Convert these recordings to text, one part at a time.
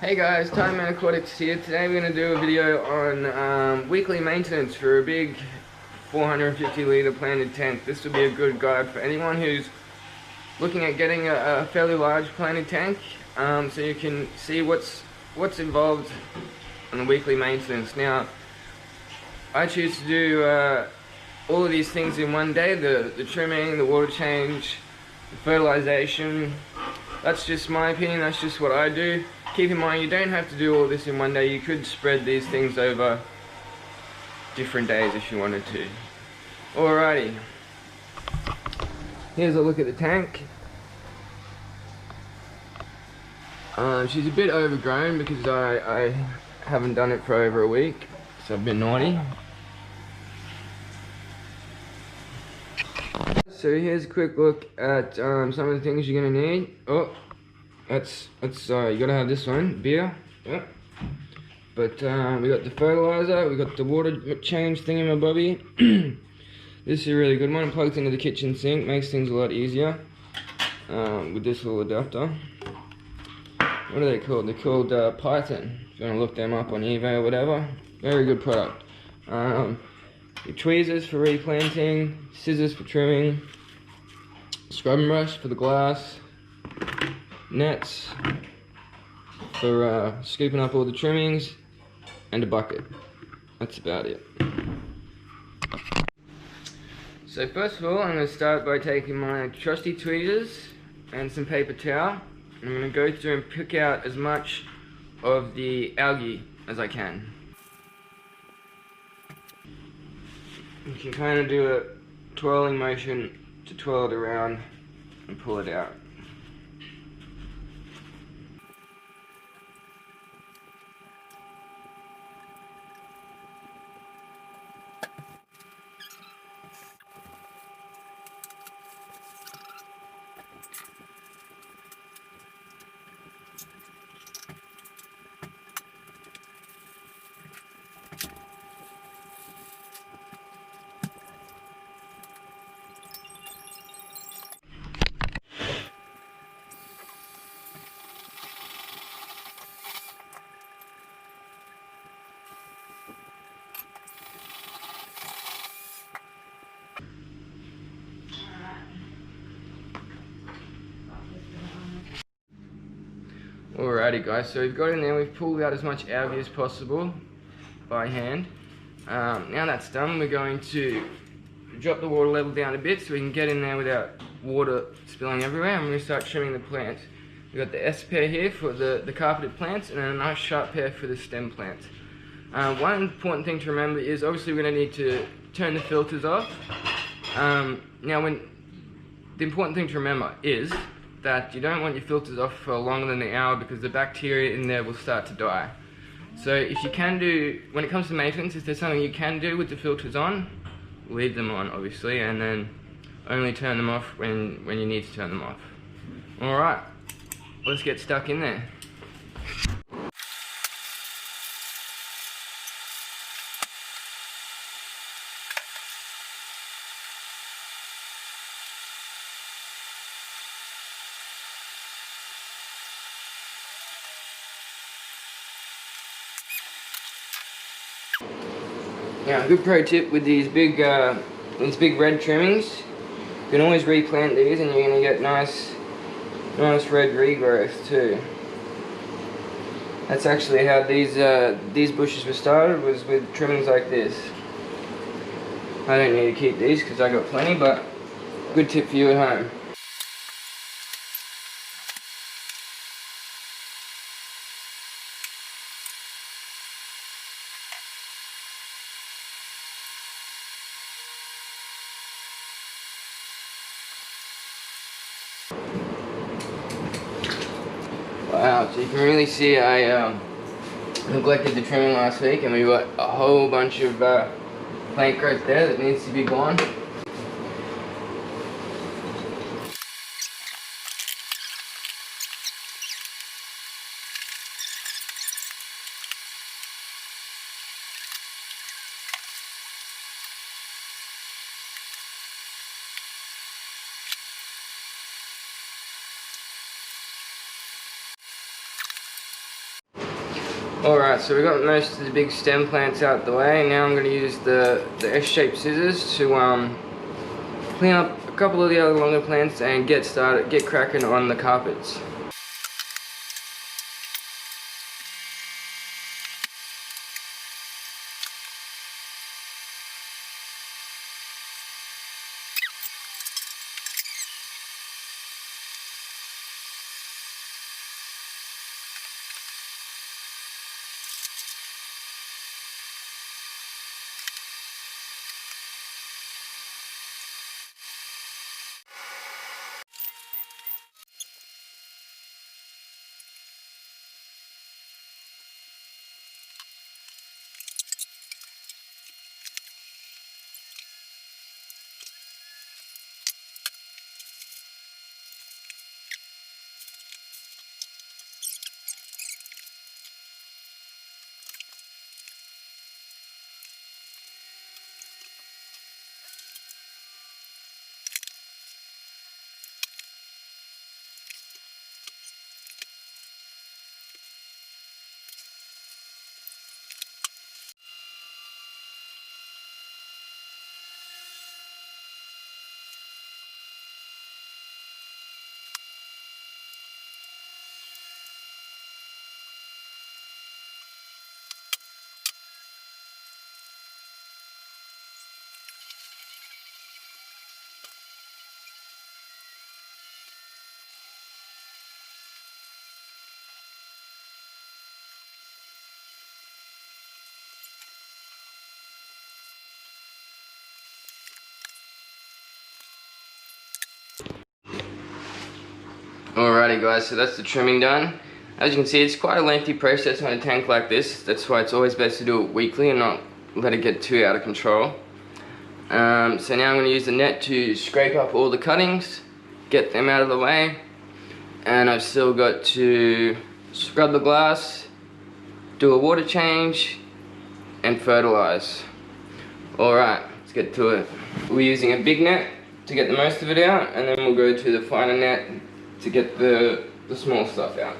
Hey guys, Time Man Aquatics here. Today we're going to do a video on weekly maintenance for a big 450 litre planted tank. This will be a good guide for anyone who's looking at getting a fairly large planted tank, so you can see what's involved in the weekly maintenance. Now, I choose to do all of these things in one day: the trimming, the water change, the fertilization. That's just my opinion, that's just what I do. Keep in mind, you don't have to do all this in one day. You could spread these things over different days if you wanted to. Alrighty. Here's a look at the tank. She's a bit overgrown because I haven't done it for over a week, so I've been naughty. So here's a quick look at some of the things you're gonna need. Oh, that's you gotta have this one, beer. Yep. But we got the fertilizer, we got the water change thingamabobby. This is a really good one. It plugs into the kitchen sink, makes things a lot easier with this little adapter. What are they called? They're called Python. If you want to look them up on eBay or whatever, very good product. Your tweezers for replanting, scissors for trimming, scrubbing brush for the glass, nets for scooping up all the trimmings, and a bucket. That's about it. So first of all, I'm going to start by taking my trusty tweezers and some paper towel. I'm going to go through and pick out as much of the algae as I can. You can kind of do a twirling motion to twirl it around and pull it out. Alrighty guys, so we've got in there, we've pulled out as much algae as possible by hand. Now that's done, we're going to drop the water level down a bit so we can get in there without water spilling everywhere, and we're going to start trimming the plants. We've got the S pair here for the carpeted plants, and then a nice sharp pair for the stem plants. One important thing to remember is obviously we're going to need to turn the filters off. Now the important thing to remember is that you don't want your filters off for longer than an hour because the bacteria in there will start to die. So if you can do, when it comes to maintenance, if there's something you can do with the filters on, leave them on obviously, and then only turn them off when you need to turn them off. Alright, let's get stuck in there. Now, a good pro tip with these big red trimmings, you can always replant these and you're going to get nice red regrowth too. That's actually how these bushes were started, was with trimmings like this. I don't need to keep these because I got plenty, but good tip for you at home. Wow, so you can really see I neglected the trimming last week, and we've got a whole bunch of plant growth there that needs to be gone. Alright, so we got most of the big stem plants out the way. Now I'm going to use the S-shaped scissors to clean up a couple of the other longer plants and get cracking on the carpets. Alrighty guys, so that's the trimming done. As you can see, it's quite a lengthy process on a tank like this. That's why it's always best to do it weekly and not let it get too out of control. So now I'm going to use the net to scrape up all the cuttings, get them out of the way, and I've still got to scrub the glass, do a water change, and fertilize. Alright, let's get to it. We're using a big net to get the most of it out, and then we'll go to the finer net to get the small stuff out.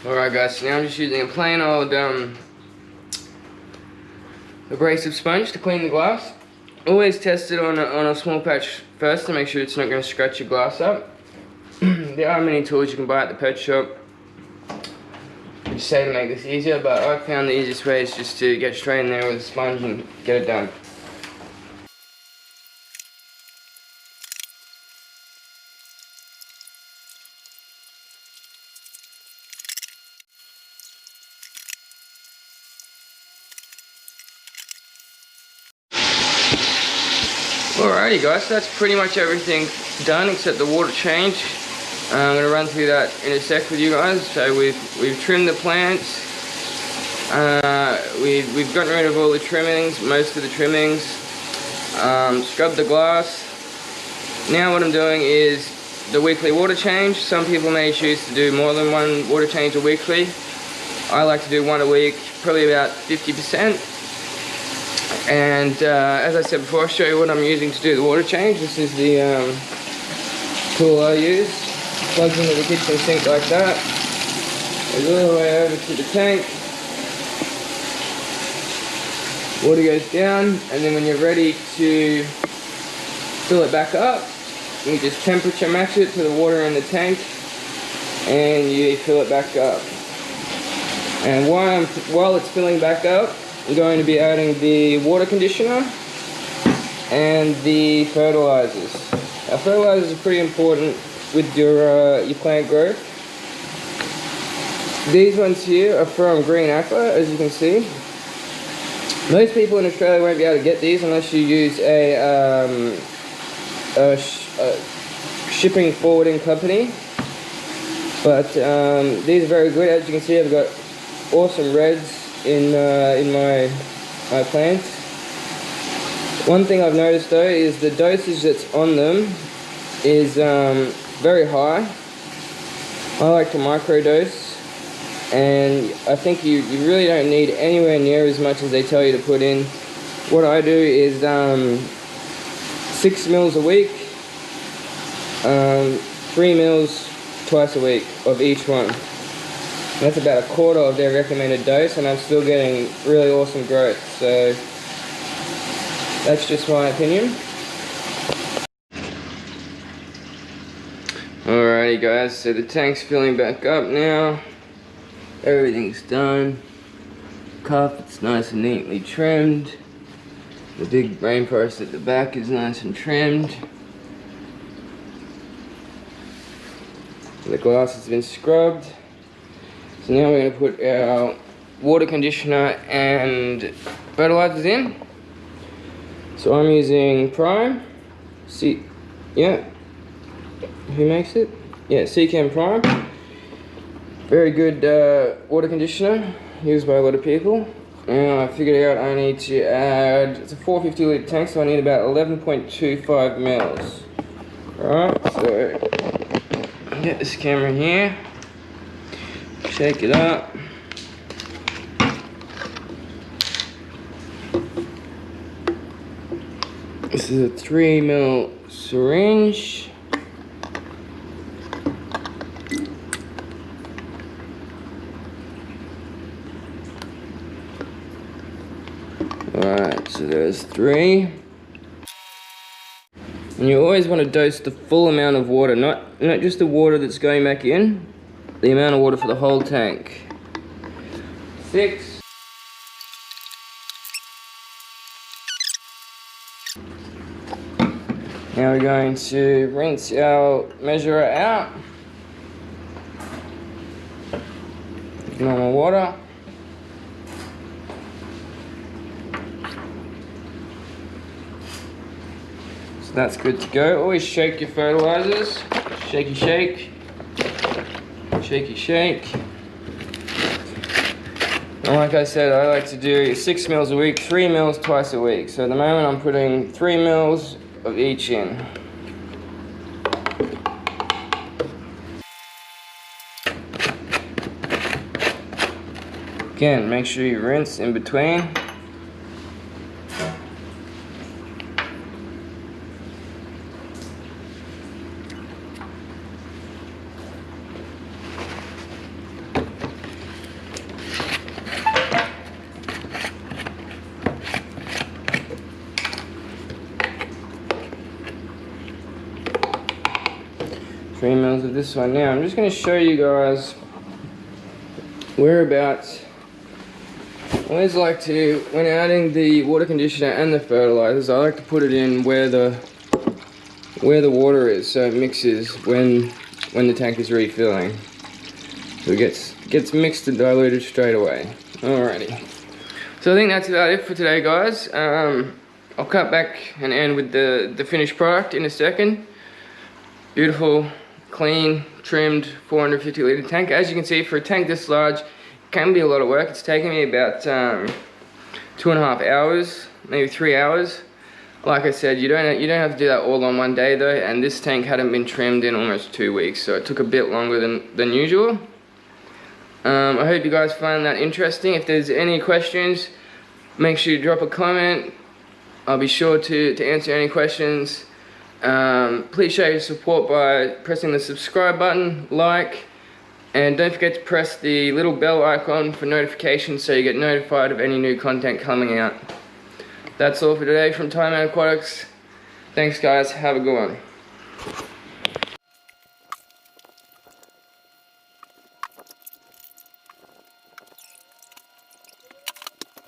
Alright guys, so now I'm just using a plain old abrasive sponge to clean the glass. Always test it on a small patch first to make sure it's not going to scratch your glass up. There are many tools you can buy at the pet shop which say to make this easier, but I found the easiest way is just to get straight in there with a sponge and get it done. Alrighty guys, so that's pretty much everything done except the water change. I'm going to run through that in a sec with you guys. So we've trimmed the plants, we've gotten rid of all the trimmings, most of the trimmings, scrubbed the glass. Now what I'm doing is the weekly water change. Some people may choose to do more than one water change a weekly. I like to do one a week, probably about 50%. And as I said before, I'll show you what I'm using to do the water change. This is the tool I use. Plugs into the kitchen sink like that. Goes all the way over to the tank. Water goes down, and then when you're ready to fill it back up, you just temperature match it to the water in the tank, and you fill it back up. And while it's filling back up, I'm going to be adding the water conditioner and the fertilizers. Now fertilizers are pretty important with your plant growth. These ones here are from Green Aqua, as you can see. Most people in Australia won't be able to get these unless you use a shipping forwarding company. But these are very good. As you can see, I've got awesome reds in my plants. One thing I've noticed though is the dosage that's on them is very high. I like to microdose and I think you really don't need anywhere near as much as they tell you to put in. What I do is 6 mils a week, 3 mils twice a week of each one. That's about a quarter of their recommended dose, and I'm still getting really awesome growth. So that's just my opinion. Alrighty guys, so the tank's filling back up now. Everything's done. Carpet's nice and neatly trimmed. The big rainforest at the back is nice and trimmed. The glass has been scrubbed. So now we're going to put our water conditioner and fertilizers in. So I'm using Prime. Who makes it? Yeah, Seachem Prime. Very good water conditioner, used by a lot of people. And I figured out I need to add, it's a 450 litre tank, so I need about 11.25 mils. Alright, so I'll get this camera here, shake it up. This is a 3 mil syringe. Alright, so there's 3. And you always want to dose the full amount of water, not just the water that's going back in, the amount of water for the whole tank. 6. Now we're going to rinse our measurer out. Normal water. So that's good to go. Always shake your fertilizers. Shaky shake. Shaky shake. And like I said, I like to do 6 mils a week, 3 mils twice a week. So at the moment I'm putting 3 mils of each in. Again, make sure you rinse in between. Three mils of this one. Now I'm just going to show you guys whereabouts. I always like to, when adding the water conditioner and the fertilizers, I like to put it in where the water is, so it mixes when the tank is refilling. So it gets mixed and diluted straight away. Alrighty. So I think that's about it for today, guys. I'll cut back and end with the finished product in a second. Beautiful, clean, trimmed 450 litre tank. As you can see, for a tank this large, it can be a lot of work. It's taken me about 2.5 hours, maybe 3 hours. Like I said, you don't have to do that all on one day though, and this tank hadn't been trimmed in almost 2 weeks, so it took a bit longer than usual. I hope you guys find that interesting. If there's any questions, make sure you drop a comment. I'll be sure to answer any questions. Please show your support by pressing the subscribe button, like, and don't forget to press the little bell icon for notifications so you get notified of any new content coming out. That's all for today from Time Aquatics. Thanks guys, have a good one.